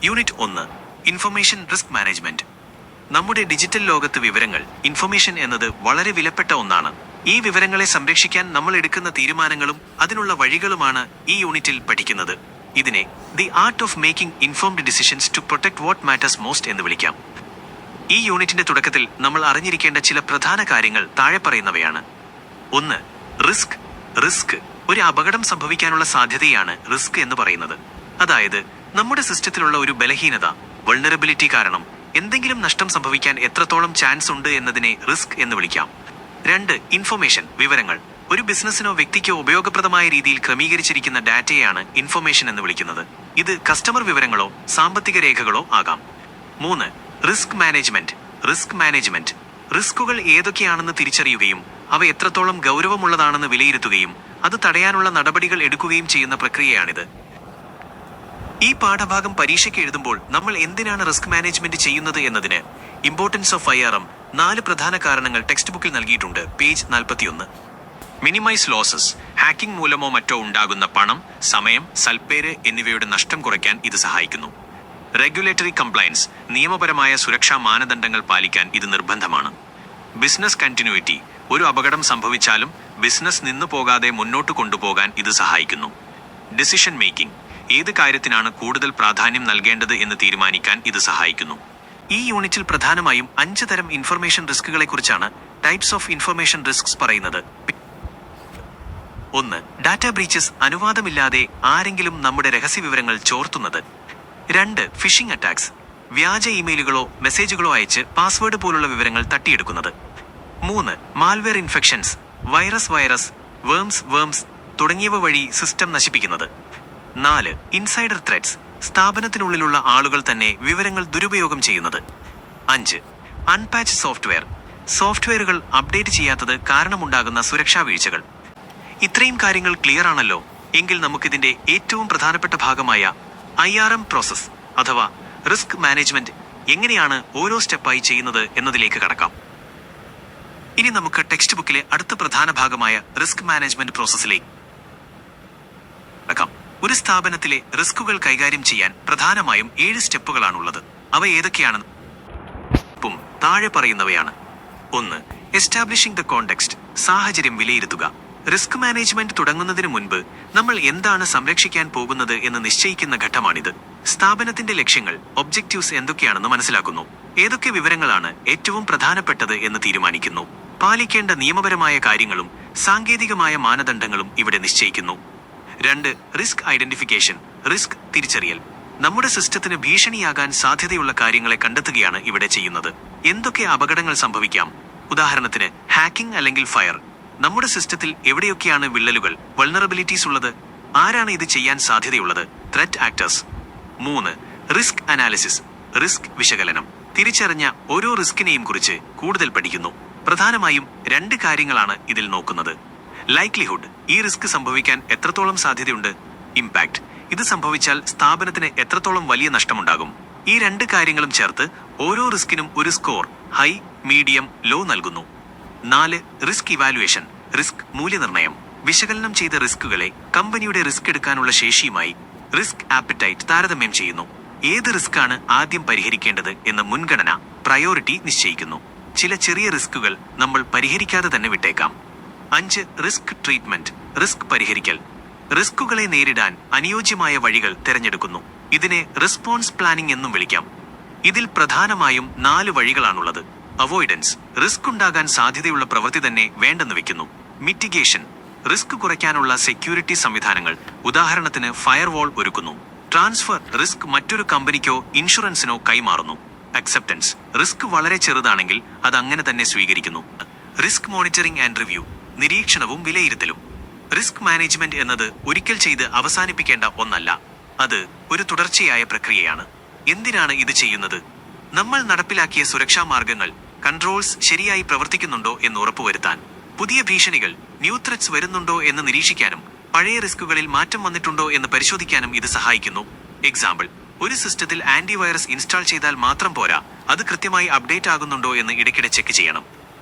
Unit 1 information risk management. നമ്മുടെ digital ലോകത്ത് വിവരങ്ങൾ, ഇൻഫർമേഷൻ എന്നത് വളരെ വിലപ്പെട്ട ഒന്നാണ്. ഈ വിവരങ്ങളെ സംരക്ഷിക്കാൻ നമ്മൾ എടുക്കുന്ന തീരുമാനങ്ങളും അതിനുള്ള വഴികളുമാണ് ഈ യൂണിറ്റിൽ പഠിക്കുന്നത്. ഇതിനെ the art of making informed decisions to protect what matters most എന്ന് വിളിക്കാം. ഈ യൂണിറ്റിന്റെ തുടക്കത്തിൽ നമ്മൾ അറിഞ്ഞിരിക്കേണ്ട ചില പ്രധാന കാര്യങ്ങൾ താഴെ പറയുന്നവയാണ്. 1. റിസ്ക്. ഒരു അപകടം സംഭവിക്കാനുള്ള സാധ്യതയാണ് റിസ്ക് എന്ന് പറയുന്നത്. അതായത് നമ്മുടെ സിസ്റ്റത്തിലുള്ള ഒരു ബലഹീനത, വൾനറബിലിറ്റി കാരണം എന്തെങ്കിലും നഷ്ടം സംഭവിക്കാൻ എത്രത്തോളം ചാൻസ് ഉണ്ട് എന്നതിനെ റിസ്ക് എന്ന് വിളിക്കാം. 2. ഇൻഫർമേഷൻ, വിവരങ്ങൾ. ഒരു ബിസിനസ്സിനോ വ്യക്തിക്കോ ഉപയോഗപ്രദമായ രീതിയിൽ ക്രമീകരിച്ചിരിക്കുന്ന ഡാറ്റയെയാണ് ഇൻഫർമേഷൻ എന്ന് വിളിക്കുന്നത്. ഇത് കസ്റ്റമർ വിവരങ്ങളോ സാമ്പത്തിക രേഖകളോ ആകാം. 3. Risk management. റിസ്കുകൾ ഏതൊക്കെയാണെന്ന് തിരിച്ചറിയുകയും അവ എത്രത്തോളം ഗൗരവമുള്ളതാണെന്ന് വിലയിരുത്തുകയും അത് തടയാനുള്ള നടപടികൾ എടുക്കുകയും ചെയ്യുന്ന പ്രക്രിയയാണിത്. ഈ പാഠഭാഗം പരീക്ഷയ്ക്ക് എഴുതുമ്പോൾ നമ്മൾ എന്തിനാണ് റിസ്ക് മാനേജ്മെന്റ് ചെയ്യുന്നത് എന്നതിന് ഇമ്പോർട്ടൻസ് ഓഫ് IRM 4 പ്രധാന കാരണങ്ങൾ ടെക്സ്റ്റ് ബുക്കിൽ നൽകിയിട്ടുണ്ട്. പേജ് 41. Minimise losses. ഹാക്കിംഗ് മൂലമോ മറ്റോ ഉണ്ടാകുന്ന പണം, സമയം, സൽപ്പേര് എന്നിവയുടെ നഷ്ടം കുറയ്ക്കാൻ ഇത് സഹായിക്കുന്നു. Regulatory compliance. നിയമപരമായ സുരക്ഷാ മാനദണ്ഡങ്ങൾ പാലിക്കാൻ ഇത് നിർബന്ധമാണ്. Business continuity. ഒരു അപകടം സംഭവിച്ചാലും ബിസിനസ് നിന്നു പോകാതെ മുന്നോട്ട് കൊണ്ടുപോകാൻ ഇത് സഹായിക്കുന്നു. Decision making. ഏത് കാര്യത്തിനാണ് കൂടുതൽ പ്രാധാന്യം നൽകേണ്ടത് എന്ന് തീരുമാനിക്കാൻ ഇത് സഹായിക്കുന്നു. ഈ യൂണിറ്റിൽ പ്രധാനമായും 5 തരം ഇൻഫർമേഷൻ റിസ്കുകളെ കുറിച്ചാണ്, ടൈപ്സ് ഓഫ് ഇൻഫർമേഷൻ റിസ്ക്സ്, പറയുന്നത്. 1. Data breaches. അനുവാദമില്ലാതെ ആരെങ്കിലും നമ്മുടെ രഹസ്യവിവരങ്ങൾ ചോർത്തുന്നത്. 2. Phishing attacks. വ്യാജ ഇമെയിലുകളോ മെസ്സേജുകളോ അയച്ച് പാസ്വേഡ് പോലുള്ള വിവരങ്ങൾ തട്ടിയെടുക്കുന്നത്. 3. Malware infections. വൈറസ്, വേംസ് തുടങ്ങിയവ വഴി സിസ്റ്റം നശിപ്പിക്കുന്നത്. 4. Insider threats. സ്ഥാപനത്തിനുള്ളിലുള്ള ആളുകൾ തന്നെ വിവരങ്ങൾ ദുരുപയോഗം ചെയ്യുന്നത്. 5. അൺപാച്ച് സോഫ്റ്റ്വെയറുകൾ അപ്ഡേറ്റ് ചെയ്യാത്തത് കാരണമുണ്ടാകുന്ന സുരക്ഷാ വീഴ്ചകൾ. ഇത്രയും കാര്യങ്ങൾ ക്ലിയർ ആണല്ലോ? എങ്കിൽ നമുക്കിതിന്റെ ഏറ്റവും പ്രധാനപ്പെട്ട ഭാഗമായ IRM പ്രോസസ് അഥവാ റിസ്ക് മാനേജ്മെന്റ് എങ്ങനെയാണ് ഓരോ സ്റ്റെപ്പായി ചെയ്യുന്നത് എന്നതിലേക്ക് കടക്കാം. ഇനി നമുക്ക് ടെക്സ്റ്റ് ബുക്കിലെ അടുത്ത പ്രധാന ഭാഗമായ റിസ്ക് മാനേജ്മെന്റ് പ്രോസസ്സിലേക്ക് കടക്കാം. ഒരു സ്ഥാപനത്തിലെ റിസ്കുകൾ കൈകാര്യം ചെയ്യാൻ പ്രധാനമായും 7 സ്റ്റെപ്പുകളാണുള്ളത്. അവ ഏതൊക്കെയാണെന്ന് താഴെ പറയുന്നവയാണ്. 1. Establishing the context. സാഹചര്യം വിലയിരുത്തുക. റിസ്ക് മാനേജ്മെന്റ് തുടങ്ങുന്നതിന് മുൻപ് നമ്മൾ എന്താണ് സംരക്ഷിക്കാൻ പോകുന്നത് എന്ന് നിശ്ചയിക്കുന്ന ഘട്ടമാണിത്. സ്ഥാപനത്തിന്റെ ലക്ഷ്യങ്ങൾ, ഒബ്ജക്റ്റീവ്സ് എന്തൊക്കെയാണെന്ന് മനസ്സിലാക്കുന്നു. ഏതൊക്കെ വിവരങ്ങളാണ് ഏറ്റവും പ്രധാനപ്പെട്ടത് എന്ന് തീരുമാനിക്കുന്നു. പാലിക്കേണ്ട നിയമപരമായ കാര്യങ്ങളും സാങ്കേതികമായ മാനദണ്ഡങ്ങളും ഇവിടെ നിശ്ചയിക്കുന്നു. 2. Risk identification. റിസ്ക് തിരിച്ചറിയൽ. നമ്മുടെ സിസ്റ്റത്തിന് ഭീഷണിയാകാൻ സാധ്യതയുള്ള കാര്യങ്ങളെ കണ്ടെത്തുകയാണ് ഇവിടെ ചെയ്യുന്നത്. എന്തൊക്കെ അപകടങ്ങൾ സംഭവിക്കാം? ഉദാഹരണത്തിന് ഹാക്കിംഗ് അല്ലെങ്കിൽ ഫയർ. നമ്മുടെ സിസ്റ്റത്തിൽ എവിടെയൊക്കെയാണ് വിള്ളലുകൾ, വൾനറബിലിറ്റീസ് ഉള്ളത്? ആരാണ് ഇത് ചെയ്യാൻ സാധ്യതയുള്ളത്? Threat actors. 3. Risk analysis. Risk വിശകലനം. തിരിച്ചറിഞ്ഞ ഓരോ റിസ്കിനെയും കുറിച്ച് കൂടുതൽ പഠിക്കുന്നു. പ്രധാനമായും 2 കാര്യങ്ങളാണ് ഇതിൽ നോക്കുന്നത്. ലൈക്ലിഹുഡ്. ഈ റിസ്ക് സംഭവിക്കാൻ എത്രത്തോളം സാധ്യതയുണ്ട്? ഇമ്പാക്ട്. ഇത് സംഭവിച്ചാൽ സ്ഥാപനത്തിന് എത്രത്തോളം വലിയ നഷ്ടമുണ്ടാകും? ഈ 2 കാര്യങ്ങളും ചേർത്ത് ഓരോ റിസ്കിനും ഒരു സ്കോർ, ഹൈ, മീഡിയം, ലോ നൽകുന്നു. 4. Risk evaluation. റിസ്ക് മൂല്യനിർണ്ണയം. വിശകലനം ചെയ്ത റിസ്കുകളെ കമ്പനിയുടെ റിസ്ക് എടുക്കാനുള്ള ശേഷിയുമായി റിസ്ക് ആപ്പറ്റൈറ്റ് താരതമ്യം ചെയ്യുന്നു. ഏത് റിസ്ക്കാണ് ആദ്യം പരിഹരിക്കേണ്ടത് എന്ന മുൻഗണന, പ്രയോറിറ്റി നിശ്ചയിക്കുന്നു. ചില ചെറിയ റിസ്കുകൾ നമ്മൾ പരിഹരിക്കാതെ തന്നെ വിട്ടേക്കാം. 5. Risk treatment. റിസ്ക് പരിഹരിക്കൽ. റിസ്കുകളെ നേരിടാൻ അനുയോജ്യമായ വഴികൾ തിരഞ്ഞെടുക്കുന്നു. ഇതിനെ റെസ്പോൺസ് പ്ലാനിംഗ് എന്നും വിളിക്കാം. ഇതിൽ പ്രധാനമായും 4 വഴികളാണുള്ളത്. അവോയ്ഡൻസ്. റിസ്ക് ഉണ്ടാകാൻ സാധ്യതയുള്ള പ്രവൃത്തി തന്നെ വേണ്ടെന്ന് വെക്കുന്നു. മിറ്റിഗേഷൻ. റിസ്ക് കുറയ്ക്കാനുള്ള സെക്യൂരിറ്റി സംവിധാനങ്ങൾ, ഉദാഹരണത്തിന് ഫയർവാൾ ഒരുക്കുന്നു. ട്രാൻസ്ഫർ. റിസ്ക് മറ്റൊരു കമ്പനിക്കോ ഇൻഷുറൻസിനോ കൈമാറുന്നു. അക്സെപ്റ്റൻസ്. റിസ്ക് വളരെ ചെറുതാണെങ്കിൽ അത് അങ്ങനെ തന്നെ സ്വീകരിക്കുന്നു. Risk monitoring and review. നിരീക്ഷണവും വിലയിരുത്തലും. റിസ്ക് മാനേജ്മെന്റ് എന്നത് ഒരിക്കൽ ചെയ്ത് അവസാനിപ്പിക്കേണ്ട ഒന്നല്ല. അത് ഒരു തുടർച്ചയായ പ്രക്രിയയാണ്. എന്തിനാണ് ഇത് ചെയ്യുന്നത്? നമ്മൾ നടപ്പിലാക്കിയ സുരക്ഷാ മാർഗങ്ങൾ, കൺട്രോൾസ് ശരിയായി പ്രവർത്തിക്കുന്നുണ്ടോ എന്ന് ഉറപ്പുവരുത്താൻ, പുതിയ ഭീഷണികൾ, ന്യൂ ത്രെറ്റ്സ് വരുന്നുണ്ടോ എന്ന് നിരീക്ഷിക്കാനും പഴയ റിസ്കുകളിൽ മാറ്റം വന്നിട്ടുണ്ടോ എന്ന് പരിശോധിക്കാനും ഇത് സഹായിക്കുന്നു. എക്സാമ്പിൾ, ഒരു സിസ്റ്റത്തിൽ ആന്റിവൈറസ് ഇൻസ്റ്റാൾ ചെയ്താൽ മാത്രം പോരാ, അത് കൃത്യമായി അപ്ഡേറ്റ് ആകുന്നുണ്ടോ എന്ന് ഇടയ്ക്കിടെ ചെക്ക് ചെയ്യണം.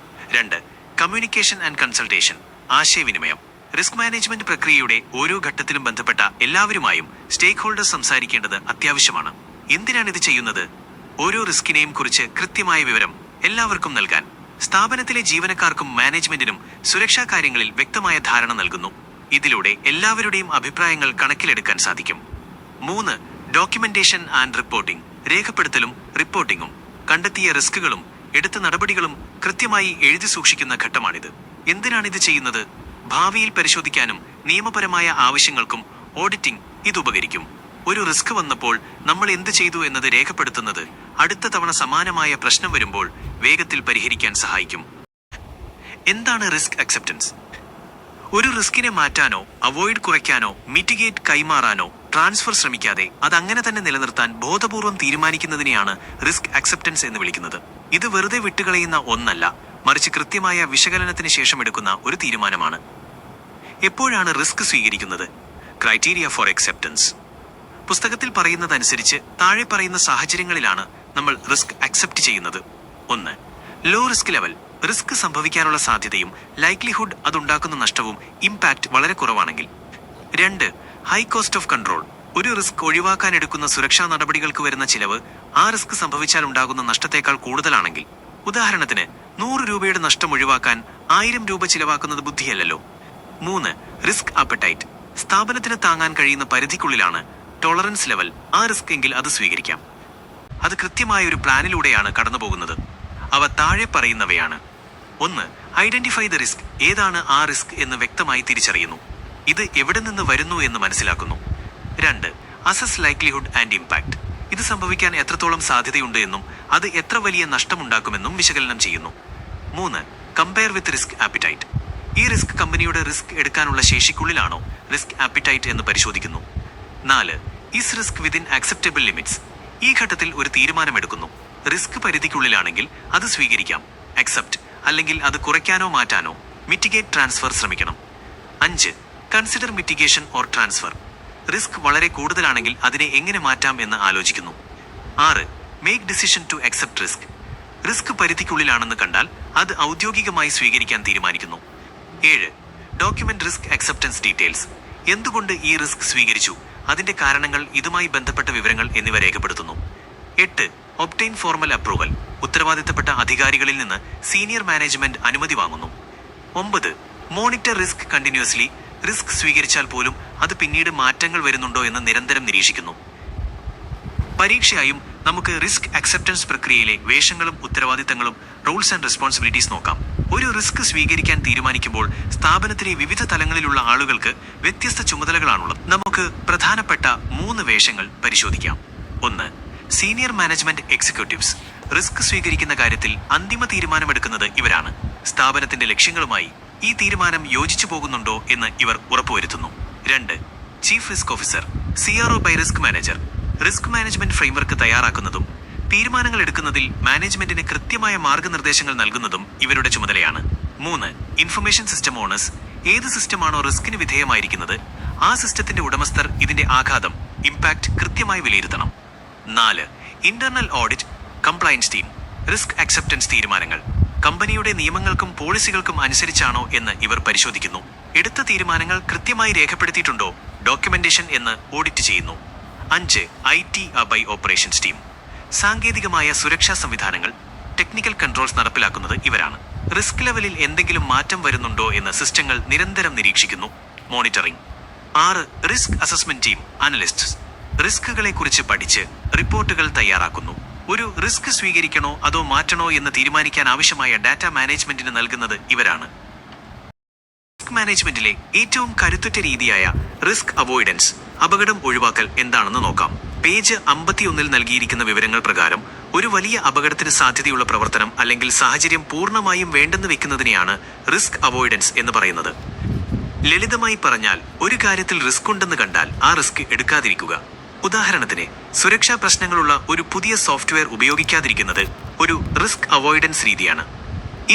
2. Communication and consultation. ആശയവിനിമയം. റിസ്ക് മാനേജ്മെന്റ് പ്രക്രിയയുടെ ഓരോ ഘട്ടത്തിലും ബന്ധപ്പെട്ട എല്ലാവരുമായും സ്റ്റേക്ക് ഹോൾഡേഴ്സ് സംസാരിക്കേണ്ടത് അത്യാവശ്യമാണ്. എന്തിനാണ് ഇത് ചെയ്യുന്നത്? ഓരോ റിസ്കിനെയും കുറിച്ച് കൃത്യമായ വിവരം എല്ലാവർക്കും നൽകാൻ സ്ഥാപനത്തിലെ ജീവനക്കാർക്കും മാനേജ്മെന്റിനും സുരക്ഷാ കാര്യങ്ങളിൽ വ്യക്തമായ ധാരണ നൽകുന്നു. ഇതിലൂടെ എല്ലാവരുടെയും അഭിപ്രായങ്ങൾ കണക്കിലെടുക്കാൻ സാധിക്കും. 3. Documentation and reporting. രേഖപ്പെടുത്തലും റിപ്പോർട്ടിംഗും. കണ്ടെത്തിയ റിസ്കുകളും എടുത്ത നടപടികളും കൃത്യമായി എഴുതി സൂക്ഷിക്കുന്ന ഘട്ടമാണിത്. എന്തിനാണിത് ചെയ്യുന്നത്? ഭാവിയിൽ പരിശോധിക്കാനും നിയമപരമായ ആവശ്യങ്ങൾക്കും ഓഡിറ്റിംഗ് ഇത് ഉപകരിക്കും. ഒരു റിസ്ക് വന്നപ്പോൾ നമ്മൾ എന്ത് ചെയ്തു എന്നത് രേഖപ്പെടുത്തുന്നത് അടുത്ത തവണ സമാനമായ പ്രശ്നം വരുമ്പോൾ വേഗത്തിൽ പരിഹരിക്കാൻ സഹായിക്കും. എന്താണ് റിസ്ക് അക്സെപ്റ്റൻസ്? ഒരു റിസ്കിനെ മാറ്റാനോ അവോയ്ഡ് കുറയ്ക്കാനോ മിറ്റിഗേറ്റ് കൈമാറാനോ ട്രാൻസ്ഫർ ശ്രമിക്കാതെ അതങ്ങനെ തന്നെ നിലനിർത്താൻ ബോധപൂർവം തീരുമാനിക്കുന്നതിനെയാണ് റിസ്ക് അക്സെപ്റ്റൻസ് എന്ന് വിളിക്കുന്നത്. ഇത് വെറുതെ വിട്ടുകളയുന്ന ഒന്നല്ല, മറിച്ച് കൃത്യമായ വിശകലനത്തിന് ശേഷം എടുക്കുന്ന ഒരു തീരുമാനമാണ്. എപ്പോഴാണ് റിസ്ക് സ്വീകരിക്കുന്നത്? Criteria four acceptance. പുസ്തകത്തിൽ പറയുന്നതനുസരിച്ച് താഴെ പറയുന്ന സാഹചര്യങ്ങളിലാണ് നമ്മൾ റിസ്ക് അക്സെപ്റ്റ് ചെയ്യുന്നത്. 1. Low risk level. റിസ്ക് സംഭവിക്കാനുള്ള സാധ്യതയും ലൈക്ലിഹുഡ് അതുണ്ടാക്കുന്ന നഷ്ടവും ഇമ്പാക്റ്റ് വളരെ കുറവാണെങ്കിൽ. 2. High cost of control. ഒരു റിസ്ക് ഒഴിവാക്കാൻ എടുക്കുന്ന സുരക്ഷാ നടപടികൾക്ക് വരുന്ന ചിലവ് ആ റിസ്ക് സംഭവിച്ചാൽ ഉണ്ടാകുന്ന നഷ്ടത്തേക്കാൾ കൂടുതലാണെങ്കിൽ. ഉദാഹരണത്തിന് 100 രൂപയുടെ നഷ്ടം ഒഴിവാക്കാൻ 1000 രൂപ ചിലവാക്കുന്നത് ബുദ്ധിയല്ലല്ലോ. 3. Risk apatite. സ്ഥാപനത്തിന് താങ്ങാൻ കഴിയുന്ന പരിധിക്കുള്ളിലാണ് ടോളറൻസ് ലെവൽ ആ റിസ്ക് എങ്കിൽ അത് സ്വീകരിക്കാം. അത് കൃത്യമായ ഒരു പ്ലാനിലൂടെയാണ് കടന്നുപോകുന്നത്. അവ താഴെ പറയുന്നവയാണ്. 1. Identify the risk. ഏതാണ് ആ റിസ്ക് എന്ന് വ്യക്തമായി തിരിച്ചറിയുന്നു. ഇത് എവിടെ നിന്ന് വരുന്നു എന്ന് മനസ്സിലാക്കുന്നു. 2. Assess likelihood and impact. ഇത് സംഭവിക്കാൻ എത്രത്തോളം സാധ്യതയുണ്ട് എന്നും അത് എത്ര വലിയ നഷ്ടമുണ്ടാക്കുമെന്നും വിശകലനം ചെയ്യുന്നു. 3. കമ്പയർ വിത്ത് റിസ്ക് ആപ്പിറ്റൈറ്റ്. ഈ റിസ്ക് കമ്പനിയുടെ റിസ്ക് എടുക്കാനുള്ള ശേഷിക്കുള്ളിലാണോ റിസ്ക് ആപ്പിറ്റൈറ്റ് എന്ന് പരിശോധിക്കുന്നു. 4. Is risk within acceptable limits. ഈ ഘട്ടത്തിൽ ഒരു തീരുമാനമെടുക്കുന്നു. റിസ്ക് പരിധിക്കുള്ളിലാണെങ്കിൽ അത് സ്വീകരിക്കാം, അക്സെപ്റ്റ്, അല്ലെങ്കിൽ അത് കുറയ്ക്കാനോ മാറ്റാനോ മിറ്റിഗേറ്റ് ട്രാൻസ്ഫർ ശ്രമിക്കണം. 5. Consider mitigation or transfer. Risk വളരെ കൂടുതലാണെങ്കിൽ അതിനെ എങ്ങനെ മാറ്റാം എന്ന് ആലോചിക്കുന്നു. 6. Make decision to accept risk. Risk പരിധിക്കുള്ളിലാണെന്ന് കണ്ടാൽ അത് ഔദ്യോഗികമായി സ്വീകരിക്കാൻ തീരുമാനിക്കുന്നു. 7. Document risk acceptance details. എന്തുകൊണ്ട് ഈ റിസ്ക് സ്വീകരിച്ചു, അതിന്റെ കാരണങ്ങൾ, ഇതുമായി ബന്ധപ്പെട്ട വിവരങ്ങൾ എന്നിവ രേഖപ്പെടുത്തുന്നു. 8. Obtain formal approval. ഉത്തരവാദിത്തപ്പെട്ട അധികാരികളിൽ നിന്ന് സീനിയർ മാനേജ്മെന്റ് അനുമതി വാങ്ങുന്നു. 9. Monitor risk continuously. റിസ്ക് സ്വീകരിച്ചാൽ പോലും അത് പിന്നീട് മാറ്റങ്ങൾ വരുന്നുണ്ടോ എന്ന് നിരന്തരം നിരീക്ഷിക്കുന്നു. പരീക്ഷയായും നമുക്ക് റിസ്ക് അക്സെപ്റ്റൻസ് പ്രക്രിയയിലെ വേഷങ്ങളും ഉത്തരവാദിത്തങ്ങളും റോൾസ് ആൻഡ് റെസ്പോൺസിബിലിറ്റീസ് നോക്കാം. ഒരു റിസ്ക് സ്വീകരിക്കാൻ തീരുമാനിക്കുമ്പോൾ സ്ഥാപനത്തിലെ വിവിധ തലങ്ങളിലുള്ള ആളുകൾക്ക് വ്യത്യസ്ത ചുമതലകളാണുള്ളത്. നമുക്ക് പ്രധാനപ്പെട്ട 3 വേഷങ്ങൾ പരിശോധിക്കാം. 1. Senior management executives. റിസ്ക് സ്വീകരിക്കുന്ന കാര്യത്തിൽ അന്തിമ തീരുമാനമെടുക്കുന്നത് ഇവരാണ്. സ്ഥാപനത്തിന്റെ ലക്ഷ്യങ്ങളുമായി ഈ തീരുമാനം യോജിച്ചു പോകുന്നുണ്ടോ എന്ന് ഇവർ ഉറപ്പുവരുത്തുന്നു. 2. Chief risk officer, CRO by risk manager. Risk management framework തയ്യാറാക്കുന്നതും തീരുമാനങ്ങൾ എടുക്കുന്നതിൽ മാനേജ്മെന്റിന് കൃത്യമായ മാർഗനിർദ്ദേശങ്ങൾ നൽകുന്നതും ഇവരുടെ ചുമതലയാണ്. 3. Information system owners. ഏത് സിസ്റ്റമാണോ റിസ്കിന് വിധേയമായിരിക്കുന്നത് ആ സിസ്റ്റത്തിന്റെ ഉടമസ്ഥർ ഇതിന്റെ ആഘാതം, ഇമ്പാക്ട് കൃത്യമായി വിലയിരുത്തണം. 4. Internal audit compliance team. Risk acceptance തീരുമാനങ്ങൾ കമ്പനിയുടെ നിയമങ്ങൾക്കും പോളിസികൾക്കും അനുസരിച്ചാണോ എന്ന് ഇവർ പരിശോധിക്കുന്നു. എടുത്ത തീരുമാനങ്ങൾ കൃത്യമായി രേഖപ്പെടുത്തിയിട്ടുണ്ടോ, ഡോക്യുമെന്റേഷൻ എന്ന് ഓഡിറ്റ് ചെയ്യുന്നു. 5. IT by operations team. സാങ്കേതികമായ സുരക്ഷാ സംവിധാനങ്ങൾ, ടെക്നിക്കൽ കൺട്രോൾസ് നടപ്പിലാക്കുന്നത് ഇവരാണ്. റിസ്ക് ലെവലിൽ എന്തെങ്കിലും മാറ്റം വരുന്നുണ്ടോ എന്ന് സിസ്റ്റങ്ങൾ നിരന്തരം നിരീക്ഷിക്കുന്നു, monitoring. 6. Risk assessment team, analysts. റിസ്കുകളെ കുറിച്ച് പഠിച്ച് റിപ്പോർട്ടുകൾ തയ്യാറാക്കുന്നു. ഒരു റിസ്ക് സ്വീകരിക്കണോ അതോ മാറ്റണോ എന്ന് തീരുമാനിക്കാൻ ആവശ്യമായ ഡാറ്റ മാനേജ്മെന്റിന് നൽകുന്നത് ഇവരാണ്. റിസ്ക് മാനേജ്മെന്റിലെ ഏറ്റവും കരുത്തുറ്റ രീതിയായ റിസ്ക് അവോയ്ഡൻസ്, അപകടം ഒഴിവാക്കൽ എന്താണെന്ന് നോക്കാം. പേജ് 51 നൽകിയിരിക്കുന്ന വിവരങ്ങൾ പ്രകാരം ഒരു വലിയ അപകടത്തിന് സാധ്യതയുള്ള പ്രവർത്തനം അല്ലെങ്കിൽ സാഹചര്യം പൂർണ്ണമായും വേണ്ടെന്ന് വെക്കുന്നതിനെയാണ് റിസ്ക് അവോയ്ഡൻസ് എന്ന് പറയുന്നത്. ലളിതമായി പറഞ്ഞാൽ, ഒരു കാര്യത്തിൽ റിസ്ക് ഉണ്ടെന്ന് കണ്ടാൽ ആ റിസ്ക് എടുക്കാതിരിക്കുക. ഉദാഹരണത്തിന്, സുരക്ഷാ പ്രശ്നങ്ങളുള്ള ഒരു പുതിയ സോഫ്റ്റ്വെയർ ഉപയോഗിക്കാതിരിക്കുന്നത് ഒരു റിസ്ക് അവോയ്ഡൻസ് രീതിയാണ്.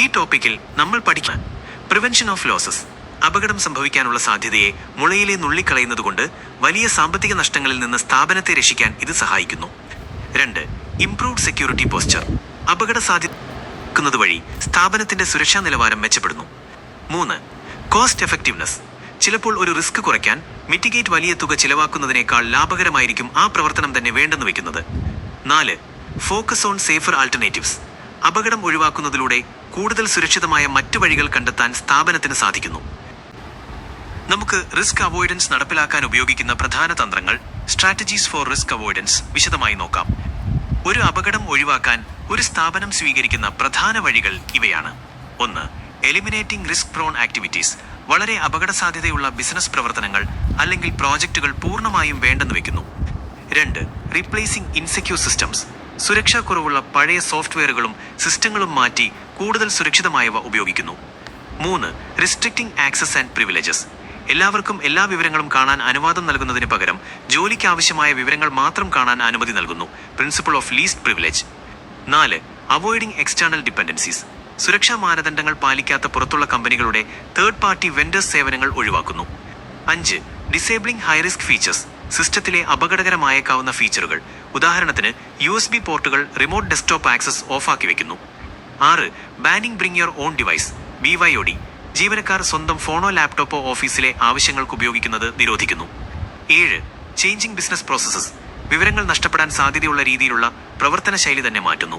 ഈ ടോപ്പിക്കിൽ നമ്മൾ പഠിക്കുന്ന പ്രിവെൻഷൻ ഓഫ് ലോസസ്. അപകടം സംഭവിക്കാനുള്ള സാധ്യതയെ മുളയിലെ നുള്ളിക്കളയുന്നതുകൊണ്ട് വലിയ സാമ്പത്തിക നഷ്ടങ്ങളിൽ നിന്ന് സ്ഥാപനത്തെ രക്ഷിക്കാൻ ഇത് സഹായിക്കുന്നു. 2. Improved security posture. അപകട സാധ്യത വഴി സ്ഥാപനത്തിന്റെ സുരക്ഷാ നിലവാരം മെച്ചപ്പെടുന്നു. 3. Cost effectiveness. ചിലപ്പോൾ ഒരു റിസ്ക് കുറയ്ക്കാൻ മിറ്റിഗേറ്റ് വലിയ തുക ചിലവാക്കുന്നതിനേക്കാൾ ലാഭകരമായിരിക്കും ആ പ്രവർത്തനം തന്നെ വേണ്ടെന്ന് വെക്കുന്നത്. 4. Focus on safer alternatives. അപകടം ഒഴിവാക്കുന്നതിലൂടെ കൂടുതൽ സുരക്ഷിതമായ മറ്റു വഴികൾ കണ്ടെത്താൻ സ്ഥാപനത്തിന് സാധിക്കുന്നു. നമുക്ക് റിസ്ക് അവോയ്ഡൻസ് നടപ്പിലാക്കാൻ ഉപയോഗിക്കുന്ന പ്രധാന തന്ത്രങ്ങൾ, സ്ട്രാറ്റജീസ് ഫോർ റിസ്ക് അവോയ്ഡൻസ്, വിശദമായി നോക്കാം. ഒരു അപകടം ഒഴിവാക്കാൻ ഒരു സ്ഥാപനം സ്വീകരിക്കുന്ന പ്രധാന വഴികൾ ഇവയാണ്. 1. Eliminating risk prone activities. വളരെ അപകട സാധ്യതയുള്ള ബിസിനസ് പ്രവർത്തനങ്ങൾ അല്ലെങ്കിൽ പ്രോജക്റ്റുകൾ പൂർണ്ണമായും വേണ്ടെന്ന് വെക്കുന്നു. 2. Replacing insecure systems. സുരക്ഷാ കുറവുള്ള പഴയ സോഫ്റ്റ്വെയറുകളും സിസ്റ്റങ്ങളും മാറ്റി കൂടുതൽ സുരക്ഷിതമായവ ഉപയോഗിക്കുന്നു. 3. റിസ്ട്രിക്റ്റിംഗ് ആക്സസ് ആൻഡ് പ്രിവിലേജസ്. എല്ലാവർക്കും എല്ലാ വിവരങ്ങളും കാണാൻ അനുവാദം നൽകുന്നതിന് പകരം ജോലിക്ക് ആവശ്യമായ വിവരങ്ങൾ മാത്രം കാണാൻ അനുമതി നൽകുന്നു. Principle of least privilege. 4. Avoiding external dependencies. സുരക്ഷാ മാനദണ്ഡങ്ങൾ പാലിക്കാത്ത പുറത്തുള്ള കമ്പനികളുടെ തേർഡ് പാർട്ടി വെൻഡേഴ്സ് സേവനങ്ങൾ ഒഴിവാക്കുന്നു. 5. Disabling high risk features. സിസ്റ്റത്തിലെ അപകടകരമായേക്കാവുന്ന ഫീച്ചറുകൾ, ഉദാഹരണത്തിന് USB പോർട്ടുകൾ, റിമോട്ട് ഡെസ്ക്ടോപ്പ് ആക്സസ് ഓഫാക്കി വെക്കുന്നു. 6. Banning bring your own device, BYOD. ജീവനക്കാർ സ്വന്തം ഫോണോ ലാപ്ടോപ്പോ ഓഫീസിലെ ആവശ്യങ്ങൾക്ക് ഉപയോഗിക്കുന്നത് നിരോധിക്കുന്നു. 7. Changing business processes. വിവരങ്ങൾ നഷ്ടപ്പെടാൻ സാധ്യതയുള്ള രീതിയിലുള്ള പ്രവർത്തന ശൈലി തന്നെ മാറ്റുന്നു.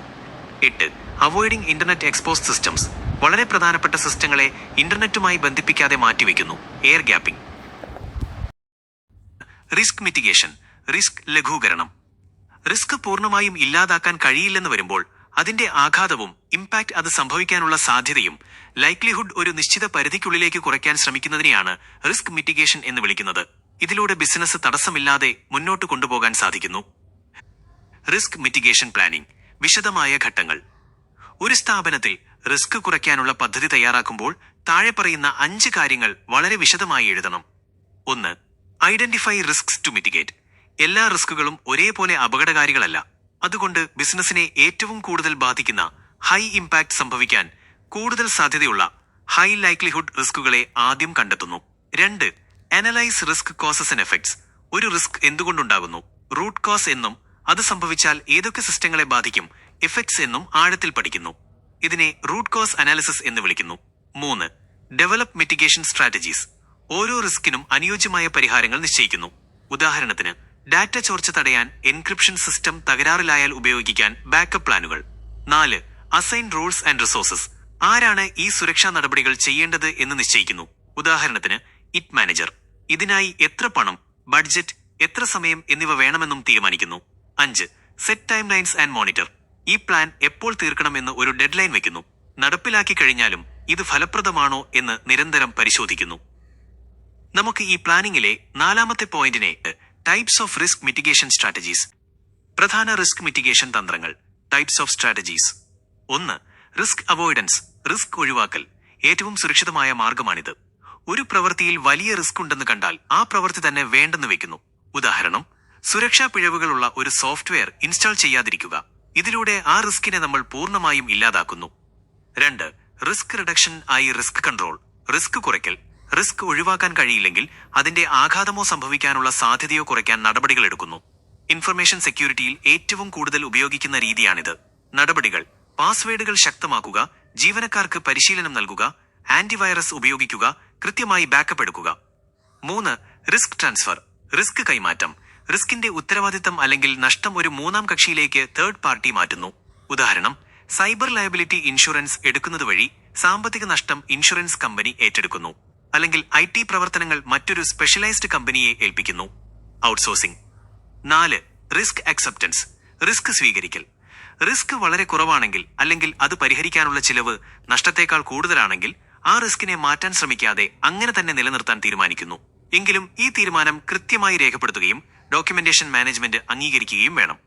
8. Avoiding internet exposed systems. വളരെ പ്രധാനപ്പെട്ട സിസ്റ്റങ്ങളെ ഇന്റർനെറ്റുമായി ബന്ധിപ്പിക്കാതെ മാറ്റിവെക്കുന്നു. Air gapping. Risk mitigation, risk ലഘൂകരണം. റിസ്ക് പൂർണ്ണമായും ഇല്ലാതാക്കാൻ കഴിയില്ലെന്ന് വരുമ്പോൾ അതിന്റെ ആഘാതവും ഇമ്പാക്ട് അത് സംഭവിക്കാനുള്ള സാധ്യതയും ലൈക്ലിഹുഡ് ഒരു നിശ്ചിത പരിധിക്കുള്ളിലേക്ക് കുറയ്ക്കാൻ ശ്രമിക്കുന്നതിനെയാണ് റിസ്ക് മിറ്റിഗേഷൻ എന്ന് വിളിക്കുന്നത്. ഇതിലൂടെ ബിസിനസ് തടസ്സമില്ലാതെ മുന്നോട്ട് കൊണ്ടുപോകാൻ സാധിക്കുന്നു. Risk mitigation planning. വിശദമായ ഘട്ടങ്ങൾ. ഒരു സ്ഥാപനത്തിൽ റിസ്ക് കുറയ്ക്കാനുള്ള പദ്ധതി തയ്യാറാക്കുമ്പോൾ താഴെ പറയുന്ന 5 കാര്യങ്ങൾ വളരെ വിശദമായി എഴുതണം. 1. Identify risks to mitigate. എല്ലാ റിസ്കുകളും ഒരേപോലെ അപകടകാരികളല്ല. അതുകൊണ്ട് ബിസിനസിനെ ഏറ്റവും കൂടുതൽ ബാധിക്കുന്ന, ഹൈ ഇമ്പാക്ട് സംഭവിക്കാൻ കൂടുതൽ സാധ്യതയുള്ള ഹൈ ലൈക്ലിഹുഡ് റിസ്കുകളെ ആദ്യം കണ്ടെത്തുന്നു. 2. Analyse risk causes and effects. ഒരു റിസ്ക് എന്തുകൊണ്ടുണ്ടാകുന്നു, റൂട്ട് കോസ് എന്നും അത് സംഭവിച്ചാൽ ഏതൊക്കെ സിസ്റ്റങ്ങളെ ബാധിക്കും, എഫക്ട്സ് എന്നും ആഴത്തിൽ പഠിക്കുന്നു. ഇതിനെ റൂട്ട് കോസ് അനാലിസിസ് എന്ന് വിളിക്കുന്നു. 3. Develop mitigation strategies. ഓരോ റിസ്കിനും അനുയോജ്യമായ പരിഹാരങ്ങൾ നിശ്ചയിക്കുന്നു. ഉദാഹരണത്തിന്, ഡാറ്റ ചോർച്ച തടയാൻ എൻക്രിപ്ഷൻ സിസ്റ്റം തകരാറിലായാൽ ഉപയോഗിക്കാൻ ബാക്കപ്പ് പ്ലാനുകൾ. 4. Assign roles and resources. ആരാണ് ഈ സുരക്ഷാ നടപടികൾ ചെയ്യേണ്ടത് എന്ന് നിശ്ചയിക്കുന്നു. ഉദാഹരണത്തിന്, ഇറ്റ് മാനേജർ. ഇതിനായി എത്ര പണം, ബഡ്ജറ്റ്, എത്ര സമയം എന്നിവ വേണമെന്നും തീരുമാനിക്കുന്നു. 5. Set time lines and monitor. ഈ പ്ലാൻ എപ്പോൾ തീർക്കണമെന്ന് ഒരു ഡെഡ് ലൈൻ വെക്കുന്നു. നടപ്പിലാക്കി കഴിഞ്ഞാലും ഇത് ഫലപ്രദമാണോ എന്ന് നിരന്തരം പരിശോധിക്കുന്നു. നമുക്ക് ഈ പ്ലാനിങ്ങിലെ 4ാമത്തെ പോയിന്റിനെ types of risk mitigation strategies. പ്രധാന റിസ്ക് മിറ്റിഗേഷൻ തന്ത്രങ്ങൾ. Types of strategies. 1. Risk avoidance. Risk ഒഴിവാക്കൽ. ഏറ്റവും സുരക്ഷിതമായ മാർഗമാണിത്. ഒരു പ്രവൃത്തിയിൽ വലിയ റിസ്ക് ഉണ്ടെന്ന് കണ്ടാൽ ആ പ്രവൃത്തി തന്നെ വേണ്ടെന്ന് വെക്കുന്നു. ഉദാഹരണം, സുരക്ഷാ പിഴവുകളുള്ള ഒരു സോഫ്റ്റ്വെയർ ഇൻസ്റ്റാൾ ചെയ്യാതിരിക്കുക. ഇതിലൂടെ ആ റിസ്കിനെ നമ്മൾ പൂർണ്ണമായും ഇല്ലാതാക്കുന്നു. 2. റിസ്ക് റിഡക്ഷൻ ആയി റിസ്ക് കൺട്രോൾ. റിസ്ക് കുറയ്ക്കൽ. റിസ്ക് ഒഴിവാക്കാൻ കഴിയില്ലെങ്കിൽ അതിന്റെ ആഘാതമോ സംഭവിക്കാനുള്ള സാധ്യതയോ കുറയ്ക്കാൻ നടപടികൾ എടുക്കുന്നു. ഇൻഫർമേഷൻ സെക്യൂരിറ്റിയിൽ ഏറ്റവും കൂടുതൽ ഉപയോഗിക്കുന്ന രീതിയാണിത്. നടപടികൾ: പാസ്വേഡുകൾ ശക്തമാക്കുക, ജീവനക്കാർക്ക് പരിശീലനം നൽകുക, ആന്റിവൈറസ് ഉപയോഗിക്കുക, കൃത്യമായി ബാക്കപ്പ് എടുക്കുക. 3. Risk transfer. റിസ്ക് കൈമാറ്റം. റിസ്കിന്റെ ഉത്തരവാദിത്തം അല്ലെങ്കിൽ നഷ്ടം ഒരു 3ാം കക്ഷിയിലേക്ക് തേർഡ് പാർട്ടി മാറ്റുന്നു. ഉദാഹരണം, സൈബർ ലയബിലിറ്റി ഇൻഷുറൻസ് എടുക്കുന്നത് വഴി സാമ്പത്തിക നഷ്ടം ഇൻഷുറൻസ് കമ്പനി ഏറ്റെടുക്കുന്നു. അല്ലെങ്കിൽ IT പ്രവർത്തനങ്ങൾ മറ്റൊരു സ്പെഷ്യലൈസ്ഡ് കമ്പനിയെ ഏൽപ്പിക്കുന്നു. ഔട്ട്സോഴ്സിംഗ്. 4. Risk acceptance. റിസ്ക് സ്വീകരിക്കൽ. റിസ്ക് വളരെ കുറവാണെങ്കിൽ അല്ലെങ്കിൽ അത് പരിഹരിക്കാനുള്ള ചിലവ് നഷ്ടത്തേക്കാൾ കൂടുതലാണെങ്കിൽ ആ റിസ്കിനെ മാറ്റാൻ ശ്രമിക്കാതെ അങ്ങനെ തന്നെ നിലനിർത്താൻ തീരുമാനിക്കുന്നു. എങ്കിലും ഈ തീരുമാനം കൃത്യമായി രേഖപ്പെടുത്തുകയും ഡോക്യുമെന്റേഷൻ മാനേജ്മെന്റ് അംഗീകരിക്കുകയും വേണം.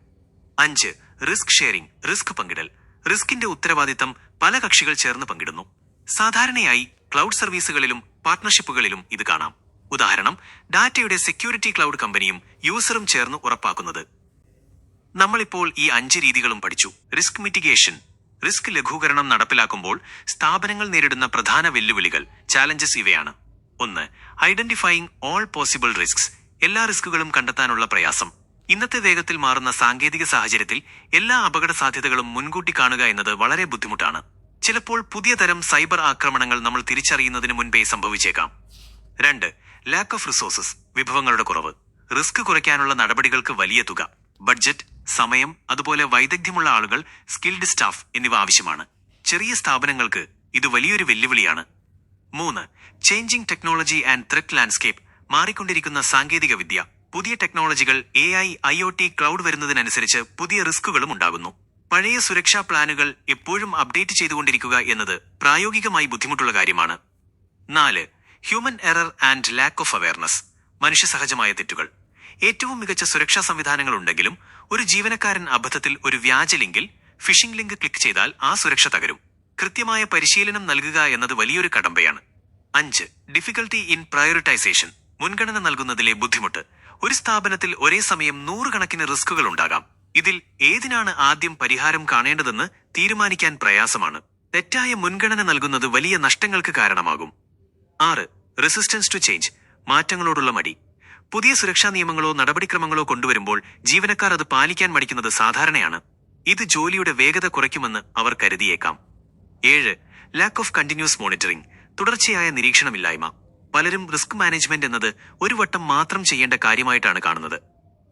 5. Risk sharing. റിസ്ക് പങ്കിടൽ. റിസ്കിന്റെ ഉത്തരവാദിത്തം പല കക്ഷികൾ ചേർന്ന് പങ്കിടുന്നു. സാധാരണയായി ക്ലൗഡ് സർവീസുകളിലും പാർട്ട്ണർഷിപ്പുകളിലും ഇത് കാണാം. ഉദാഹരണം, ഡാറ്റയുടെ സെക്യൂരിറ്റി ക്ലൗഡ് കമ്പനിയും യൂസറും ചേർന്ന് ഉറപ്പാക്കുന്നത്. നമ്മളിപ്പോൾ ഈ 5 രീതികളും പഠിച്ചു. Risk mitigation. റിസ്ക് ലഘൂകരണം നടപ്പിലാക്കുമ്പോൾ സ്ഥാപനങ്ങൾ നേരിടുന്ന പ്രധാന വെല്ലുവിളികൾ, ചാലഞ്ചസ് ഇവയാണ്. 1. Identifying all possible risks. എല്ലാ റിസ്കുകളും കണ്ടെത്താനുള്ള പ്രയാസം. ഇന്നത്തെ വേഗത്തിൽ മാറുന്ന സാങ്കേതിക സാഹചര്യത്തിൽ എല്ലാ അപകട സാധ്യതകളും മുൻകൂട്ടി കാണുക എന്നത് വളരെ ബുദ്ധിമുട്ടാണ്. ചിലപ്പോൾ പുതിയ തരം സൈബർ ആക്രമണങ്ങൾ നമ്മൾ തിരിച്ചറിയുന്നതിന് മുൻപേ സംഭവിച്ചേക്കാം. 2. ലാക്ക് ഓഫ് റിസോഴ്സസ്, വിഭവങ്ങളുടെ കുറവ്. റിസ്ക് കുറയ്ക്കാനുള്ള നടപടികൾക്ക് വലിയ തുക, ബഡ്ജറ്റ്, സമയം, അതുപോലെ വൈദഗ്ധ്യമുള്ള ആളുകൾ, സ്കിൽഡ് സ്റ്റാഫ് എന്നിവ ആവശ്യമാണ്. ചെറിയ സ്ഥാപനങ്ങൾക്ക് ഇത് വലിയൊരു വെല്ലുവിളിയാണ്. 3. Changing technology and threat landscape, മാറിക്കൊണ്ടിരിക്കുന്ന സാങ്കേതിക വിദ്യ. പുതിയ ടെക്നോളജികൾ, AI, IoT, ക്ലൗഡ് വരുന്നതിനനുസരിച്ച് പുതിയ റിസ്കുകളും ഉണ്ടാകുന്നു. പഴയ സുരക്ഷാ പ്ലാനുകൾ എപ്പോഴും അപ്ഡേറ്റ് ചെയ്തുകൊണ്ടിരിക്കുക എന്നത് പ്രായോഗികമായി ബുദ്ധിമുട്ടുള്ള കാര്യമാണ്. 4. Human error and lack of awareness, മനുഷ്യസഹജമായ തെറ്റുകൾ. ഏറ്റവും മികച്ച സുരക്ഷാ സംവിധാനങ്ങൾ ഉണ്ടെങ്കിലും ഒരു ജീവനക്കാരൻ അബദ്ധത്തിൽ ഒരു വ്യാജ ലിങ്കിൽ, ഫിഷിംഗ് ലിങ്ക് ക്ലിക്ക് ചെയ്താൽ ആ സുരക്ഷ തകരും. കൃത്യമായ പരിശീലനം നൽകുക എന്നത് വലിയൊരു കടമ്പയാണ്. 5. ഡിഫിക്കൽട്ടി ഇൻ പ്രയോറിറ്റൈസേഷൻ, മുൻഗണന നൽകുന്നതിലെ ബുദ്ധിമുട്ട്. ഒരു സ്ഥാപനത്തിൽ ഒരേ സമയം 100 കണക്കിന് റിസ്കുകൾ ഉണ്ടാകാം. ഇതിൽ ഏതിനാണ് ആദ്യം പരിഹാരം കാണേണ്ടതെന്ന് തീരുമാനിക്കാൻ പ്രയാസമാണ്. തെറ്റായ മുൻഗണന നൽകുന്നത് വലിയ നഷ്ടങ്ങൾക്ക് കാരണമാകും. 6. റെസിസ്റ്റൻസ് ടു ചേഞ്ച്, മാറ്റങ്ങളോടുള്ള മടി. പുതിയ സുരക്ഷാ നിയമങ്ങളോ നടപടിക്രമങ്ങളോ കൊണ്ടുവരുമ്പോൾ ജീവനക്കാർ അത് പാലിക്കാൻ മടിക്കുന്നത് സാധാരണയാണ്. ഇത് ജോലിയുടെ വേഗത കുറയ്ക്കുമെന്ന് അവർ കരുതിയേക്കാം. 7. ലാക്ക് ഓഫ് കണ്ടിന്യൂസ് മോണിറ്ററിംഗ്, തുടർച്ചയായ നിരീക്ഷണമില്ലായ്മ. പലരും റിസ്ക് മാനേജ്മെന്റ് എന്നത് ഒരു വട്ടം മാത്രം ചെയ്യേണ്ട കാര്യമായിട്ടാണ് കാണുന്നത്.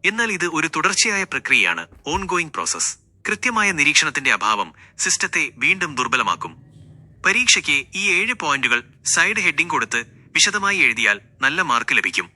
എന്നാൽ ഇത് ഒരു തുടർച്ചയായ പ്രക്രിയയാണ്, ഓൺഗോയിങ് പ്രോസസ്. കൃത്യമായ നിരീക്ഷണത്തിന്റെ അഭാവം സിസ്റ്റത്തെ വീണ്ടും ദുർബലമാക്കും. പരീക്ഷയ്ക്ക് ഈ 7 പോയിന്റുകൾ സൈഡ് ഹെഡിംഗ് കൊടുത്ത് വിശദമായി എഴുതിയാൽ നല്ല മാർക്ക് ലഭിക്കും.